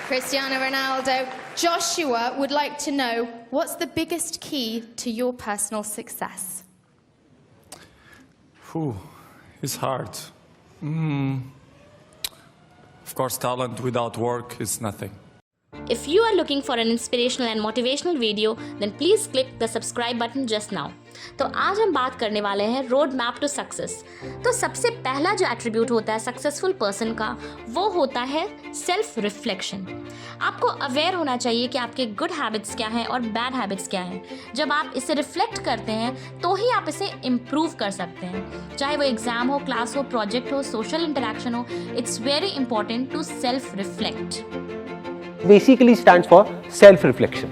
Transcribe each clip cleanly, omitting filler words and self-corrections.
Cristiano Ronaldo. Joshua would like to know, what's the biggest key to your personal success? It's hard. Of course, talent without work is nothing. If you are looking for an inspirational and motivational video, then please click the subscribe button just now. तो आज हम बात करने वाले हैं road map to success. तो सबसे पहला जो एट्रीब्यूट होता है सक्सेसफुल पर्सन का, वो होता है सेल्फ रिफ्लेक्शन। आपको अवेयर होना चाहिए कि आपके गुड हैबिट्स क्या हैं और बैड हैबिट्स क्या हैं। जब आप इसे रिफ्लेक्ट करते हैं तो ही आप इसे इम्प्रूव कर सकते हैं। चाहे वो एग्जाम हो, क्लास हो, प्रोजेक्ट हो, सोशल इंटरेक्शन हो, it's very important to self reflect. Basically stands for self-reflection.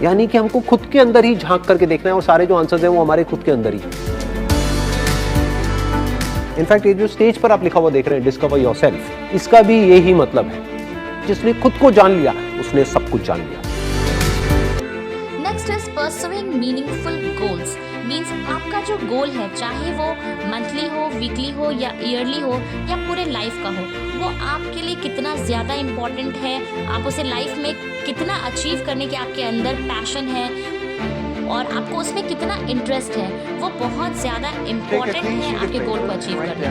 यानी कि हमको खुद के अंदर ही झांक करके देखना है और सारे जो आंसर्स हैं वो हमारे खुद के अंदर ही। इनफैक्ट ये जो स्टेज पर आप लिखा हुआ देख रहे हैं, डिस्कवर योरसेल्फ, इसका भी यही मतलब है। जिसने खुद को जान लिया उसने सब कुछ जान लिया। Next is pursuing meaningful goals. Means आपका जो गोल है, चाहे वो मंथली हो, वीकली हो या ईयरली हो या पूरे लाइफ का हो, वो आपके लिए कितना ज़्यादा इम्पॉर्टेंट है, आप उसे लाइफ में कितना अचीव करने के आपके अंदर पैशन है और आपको उसमें कितना इंटरेस्ट है, वो बहुत ज़्यादा इम्पॉर्टेंट है आपके गोल को अचीव करने के।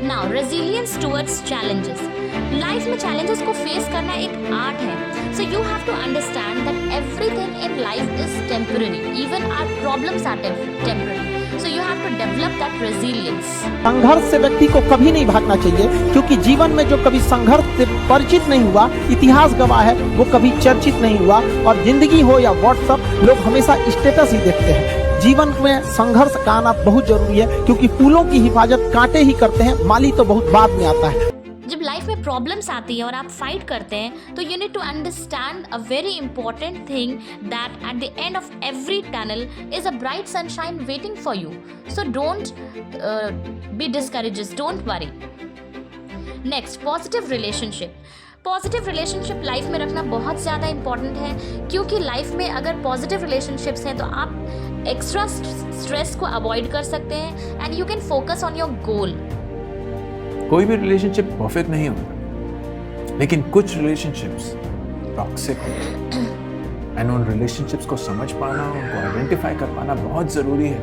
Now resilience towards challenges. Life में चैलेंजेस को फेस करना एक आर्ट है। So you have to understand that everything in life is temporary, even our problems are temporary. So you have to develop that resilience. संघर्ष से व्यक्ति को कभी नहीं भागना चाहिए, क्योंकि जीवन में जो कभी संघर्ष से परिचित नहीं हुआ, इतिहास गवाह है, वो कभी चर्चित नहीं हुआ। और जिंदगी हो या व्हाट्सएप, लोग हमेशा स्टेटस ही देखते हैं। जीवन में संघर्ष का आना बहुत जरूरी है, क्योंकि फूलों की हिफाजत कांटे ही करते हैं, माली तो बहुत बाद में आता है। जब लाइफ में प्रॉब्लम्स आती है और आप फाइट करते हैं, तो you need to understand a very important thing that at the end of every tunnel is a bright sunshine waiting for you. So don't be discourages, don't worry. Next, positive relationship. Positive relationship life में रखना बहुत ज़्यादा important है, क्योंकि life में अगर positive relationships हैं तो आप एक्स्ट्रा स्ट्रेस को अवॉइड कर सकते हैं and you can focus on your goal. कोई भी रिलेशनशिप परफेक्ट नहीं होता, लेकिन कुछ रिलेशनशिप्स टॉक्सिक होते हैं एंड उन रिलेशनशिप्स को समझ पाना, उनको आइडेंटिफाई कर पाना बहुत ज़रूरी है।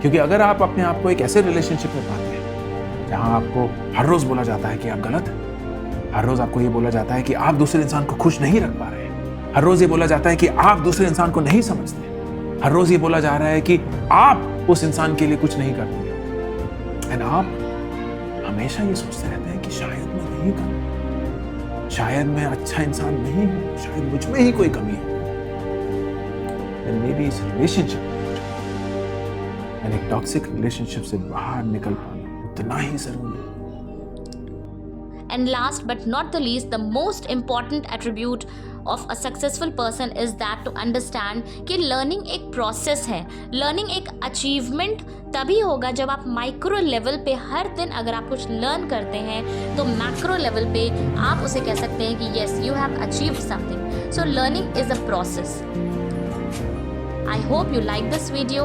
क्योंकि अगर आप अपने आप को एक ऐसे रिलेशनशिप में पाते हैं जहां आपको हर रोज़ बोला जाता है कि आप गलत हैं, हर रोज़ आपको ये बोला जाता है कि आप दूसरे इंसान को खुश नहीं रख पा रहे हैं, हर रोज़ ये बोला जाता है कि आप दूसरे इंसान को नहीं समझते, हर रोज़ ये बोला जा रहा है कि आप उस इंसान के लिए कुछ नहीं करते, एंड आप हमेशा ये सोचते रहते हैं कि शायद मैं नहीं करूं, शायद मैं अच्छा इंसान नहीं हूं, शायद मुझ में ही कोई कमी है। Then maybe इस रिलेशनशिप एंड एक टॉक्सिक रिलेशनशिप से बाहर निकल पाना उतना ही जरूरी है। And last but not the least, the most important attribute of a successful person is that to understand कि learning एक process है। learning एक achievement तभी होगा जब आप माइक्रो लेवल पे हर दिन अगर आप कुछ लर्न करते हैं, तो मैक्रो लेवल पे आप उसे कह सकते हैं कि yes, you have achieved something. So learning is a process. I hope you like this video.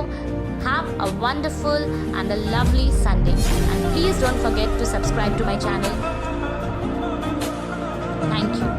Have a wonderful and a lovely Sunday. And please don't forget to subscribe to my channel. Thank you.